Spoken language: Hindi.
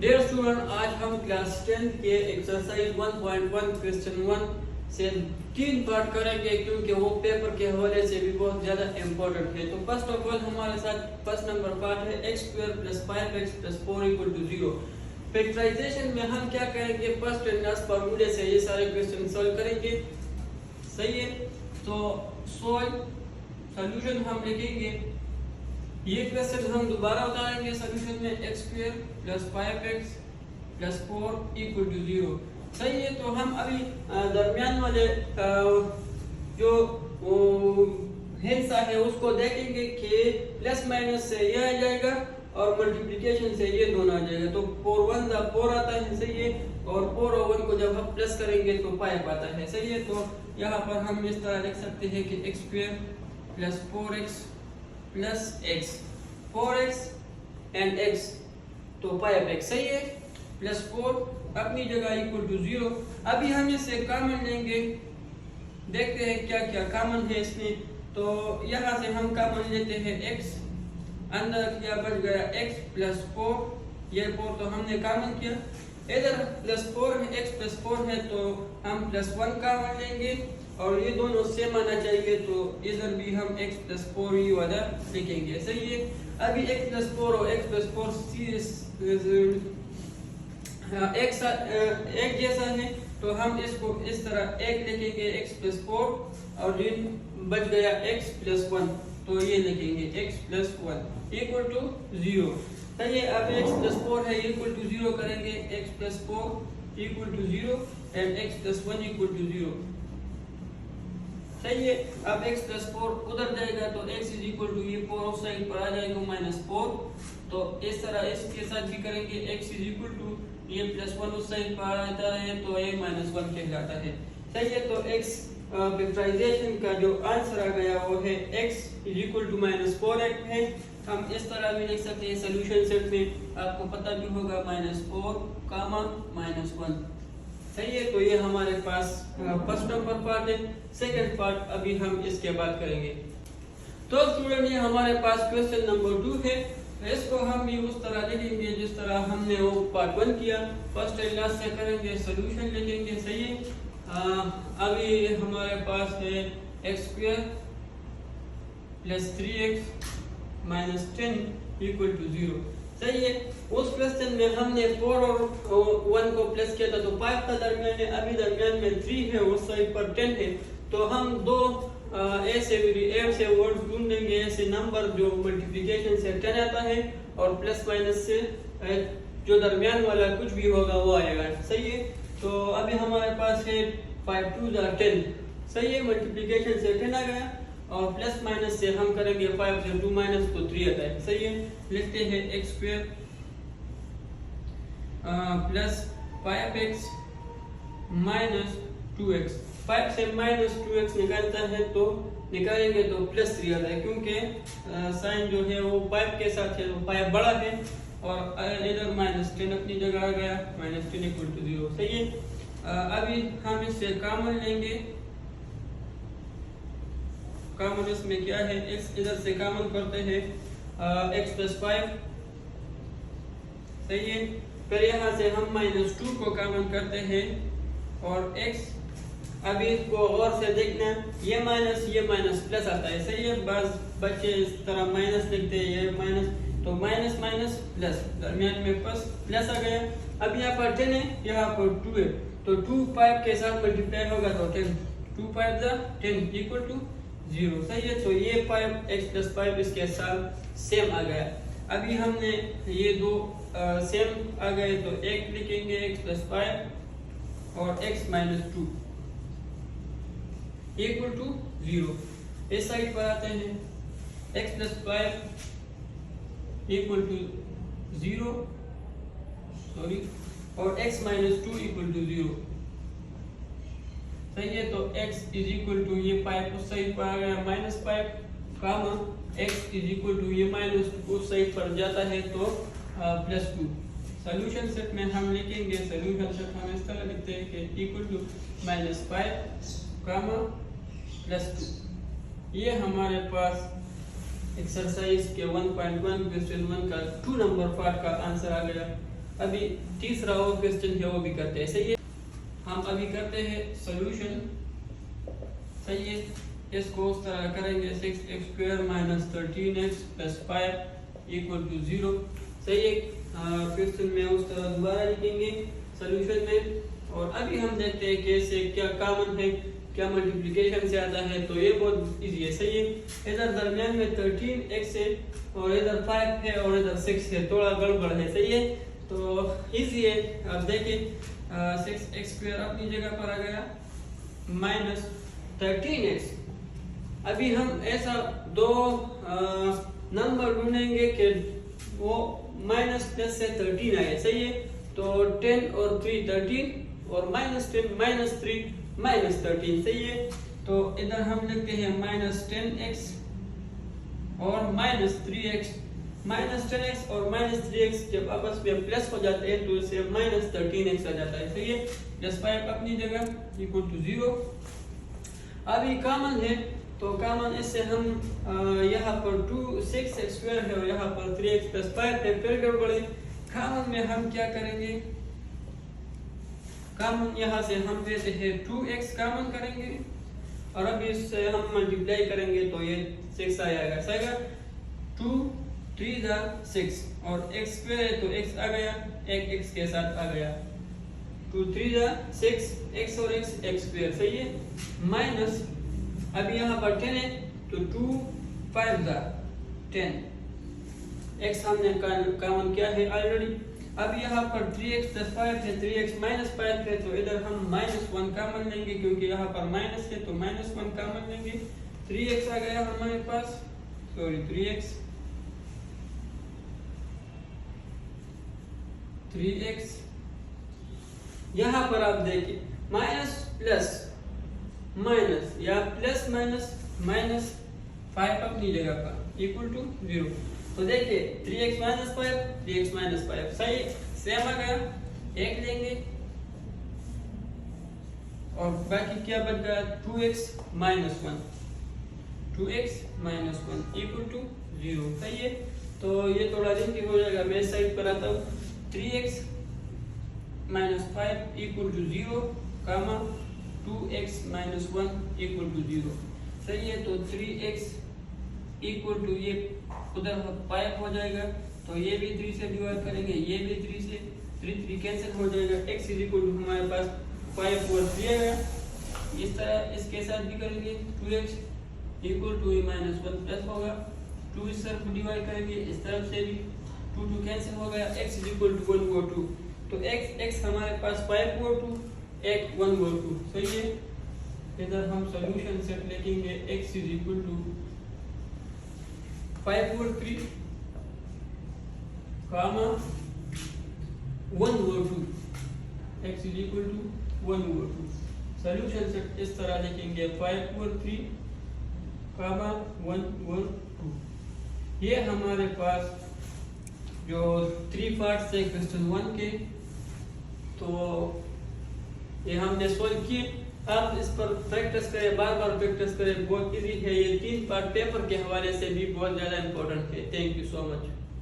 डियर स्टूडेंट, आज हम क्लास 10 के एक्सरसाइज 1.1 क्वेश्चन 1 से 3 पार्ट करेंगे क्योंकि वो पेपर के हवाले से भी बहुत ज्यादा इम्पोर्टेंट है। तो फर्स्ट ऑफ ऑल हमारे साथ फर्स्ट नंबर पार्ट है x² + 5x + 4 = 0। फैक्टराइजेशन में हम क्या करेंगे, फर्स्ट एंड लास्ट फार्मूले से ये सारे क्वेश्चन सॉल्व करेंगे। सही है, तो सॉल्यूशन हम लिखेंगे। ये क्वेश्चन हम दोबारा उतारेंगे सॉल्यूशन में x² + 5x + 4 = 0। सही है, तो हम अभी दरमियान वाले जो हिस्सा है उसको देखेंगे कि प्लस माइनस से ये आ जाएगा और मल्टीप्लिकेशन से ये दोनों आ जाएगा। तो 4 1 4 आता है, सही है, और 4 और 1 को जब हम प्लस करेंगे तो 5 आता है। सही है, तो यहाँ पर हम इस तरह लिख सकते हैं कि x² + 4x + x 4x and x तो 5x, सही है, +4 अपनी जगह = 0। अभी हम इसे कॉमन लेंगे, देखते हैं क्या क्या कॉमन है इसमें। तो यहाँ से हम कॉमन लेते हैं x, अंदर क्या बच गया x + 4, ये 4 तो हमने कॉमन किया। इधर +4 है, x + 4 है तो हम +1 कॉमन लेंगे और ये दोनों सेम आना चाहिए, तो इधर भी हम x + 4 ही वाला लिखेंगे। सही है, अभी x + 4 और x + 4 एक जैसा है तो हम इसको इस तरह एक लिखेंगे x + 4 और ये बच गया x + 1 तो ये लिखेंगे x + 1 = 0। सही है, अब x + 4 है = 0 करेंगे, x + 4 = 0 एंड x + 1 = 0। सही है, अब x + 4 उधर जाएगा तो x = ये 4 उस साइड पर आ जाएगा -4, तो इस तरह इसके साथ भी करेंगे, x = ये +1 उस साइड पर आता है तो ये -1 कहलाता है। सही है, तो x फैक्टराइजेशन का जो आंसर आ गया वो है x = -4 है। हम इस तरह भी लिख सकते हैं सॉल्यूशन सेट में, आपको पता भी होगा -4, -1। सही है, तो ये हमारे पास फर्स्ट नंबर पार्ट है। सेकंड पार्ट अभी हम इसके बाद करेंगे। तो स्टूडेंट, ये हमारे पास क्वेश्चन नंबर 2 है। इसको हम भी उस तरह लिखेंगे जिस तरह हमने वो पार्ट 1 किया, फर्स्ट एंड लास्ट से करेंगे, सॉल्यूशन लिखेंगे। सही है, अभी हमारे पास है x² + 3x - 10 = 0। सही है, उस क्वेश्चन में हमने 4 और 1 को प्लस किया था तो 5 था दरमियान में, अभी दरमियान में 3 है, उस साइड पर 10 है, तो हम दो ऐसे वर्ड ढूंढेंगे, ऐसे नंबर जो मल्टीप्लिकेशन से 10 आता है और प्लस माइनस से जो दरमियान वाला कुछ भी होगा वो आएगा। सही है, तो अभी हमारे पास है 5 2 10। सही है, मल्टीप्लिकेशन से 10 आ गया और प्लस माइनस से हम करेंगे 5 से 2 माइनस तो 3 आता है। सही है, लिखते हैं x² + 5x - 2x। 5 से -2x निकालता है तो निकालेंगे तो +3 आता है, क्योंकि साइन जो है वो 5 के साथ है तो 5 बड़ा है और इधर -10 अपनी जगह आ गया, -10 = 0। सही है, अभी हम इससे कॉमन लेंगे। कॉमन इसमें क्या है, x इधर से कॉमन करते हैं, x + 5। सही है, फिर यहाँ से हम -2 को कॉमन करते हैं और x, अभी इसको और से देखना, ये माइनस प्लस आता है। सही है, बस बच्चे इस तरह माइनस लिखते हैं, ये माइनस तो माइनस प्लस, दरमियान में प्लस आ गया। अब यहाँ पर 10 है, यहाँ पर 2 है, तो 2 5 के साथ मल्टीप्लाई होगा तो 10, 2 5 10 = 0। सही है, तो ये 5x + 5 इसके साथ सेम आ गया। अभी हमने ये दो सेम आ गए तो एक लिखेंगे, x + 5 और x - 2 = 0। इस साइड पर आते हैं, x + 5 = 0 सॉरी और x - 2 = 0। सही है, तो x = ये 5 उस साइड पर आ गया -5 कामा x = ये माइनस उस साइड पर जाता है तो +2। सॉल्यूशन सेट में हम लिखेंगे, सॉल्यूशन सेट हम इस तरह लिखते हैं कि = -5 कामा +2। ये हमारे पास एक्सरसाइज के 1.1 क्वेश्चन 1 का 2 नंबर पार्ट का आंसर आ गया। अभी तीसरा और क्वेश्चन है वो भी करते हैं, सही है। हम अभी करते हैं सॉल्यूशन, सही है। इसको उस तरह करेंगे 6x² - 13x + 5 = 0, सही है। क्वेश्चन में उस तरह दोबारा लिखेंगे सॉल्यूशन में। और अभी हम देखते हैं कैसे क्या कॉमन है, क्या मल्टीप्लिकेशन से आता है, तो ये बहुत इजी है, सही है। इधर दरमियान में 13x है और इधर 5 है और इधर 6 है, थोड़ा गड़बड़ है, सही है। तो इजी है, आप देखिए 6x² अपनी जगह पर आ गया माइनस 13x। अभी हम ऐसा दो नंबर ढूंढेंगे कि वो माइनस प्लस से 13 आए, सही है। तो 10 और 3 13 और -10 -3 -13, सही है। तो इधर हम लिखते हैं -10x और -3x। -10x और -3x जब आपस में प्लस हो जाते हैं तो इसे -13x आ जाता है, सही है। +5 अपनी जगह = 0। अभी कॉमन है तो कॉमन इससे हम यहाँ पर 6x² है और यहाँ पर 3x + 5 है, फिर गड़बड़े। कॉमन में हम क्या करेंगे, कॉमन यहाँ से हम लेते हैं 2x कॉमन करेंगे और अब इससे हम मल्टीप्लाई करेंगे तो ये 6 आ जाएगा, सही है। 2 3 6 और x² है तो x आ गया, एक x के साथ आ गया। 2 3 6 x और x², सही है। माइनस अभी यहाँ पर 10 है तो 2 5 10, x हमने कॉमन किया है ऑलरेडी। अब यहाँ पर 3x + 5 है, 3x - 5 है, तो इधर हम -1 कॉमन लेंगे क्योंकि यहाँ पर माइनस है तो -1 कॉमन लेंगे। 3x आ गया हमारे पास, सॉरी 3x। यहाँ पर आप देखिए माइनस प्लस माइनस या प्लस माइनस -5 अपनी जगह पर = 0। तो देखिए 3x - 5 3x - 5 सही सेम आ गया, एक लेंगे और बाकी क्या बच गया 2x - 1 2x - 1 = 0, सही है। तो ये थोड़ा लेंथी हो जाएगा, मैं साइड पर आता हूँ। 3x - 5 = 0, 2x - 1 = 0, सही है। तो 3x = ये उधर 5 हो जाएगा तो ये भी 3 से डिवाइड करेंगे, ये भी 3 से, 3 कैंसिल हो जाएगा। x = हमारे पास 5 और 3 है। इस तरह इसके साथ भी करेंगे 2x = -1 प्लस होगा, 2 इस तरफ डिवाइड करेंगे, इस तरफ से भी 2 कैंसिल हो गया, x = 1 और 2। तो x हमारे पास 5 और 2, 1 और 2, सही है। इधर हम सॉल्यूशन सेट लिखेंगे x = 5 और 3, 1 और 2, x = 1 और 2। सॉल्यूशन सेट इस तरह लिखेंगे 5 और 3, 1 और 2। ये हमारे पास जो 3 पार्ट्स है क्वेश्चन 1 के, तो ये हमने सॉल्व किए। आप इस पर प्रैक्टिस करें, बार बार प्रैक्टिस करें, बहुत इजी है। ये 3 पार्ट पेपर के हवाले से भी बहुत ज़्यादा इंपॉर्टेंट है। Thank you so much.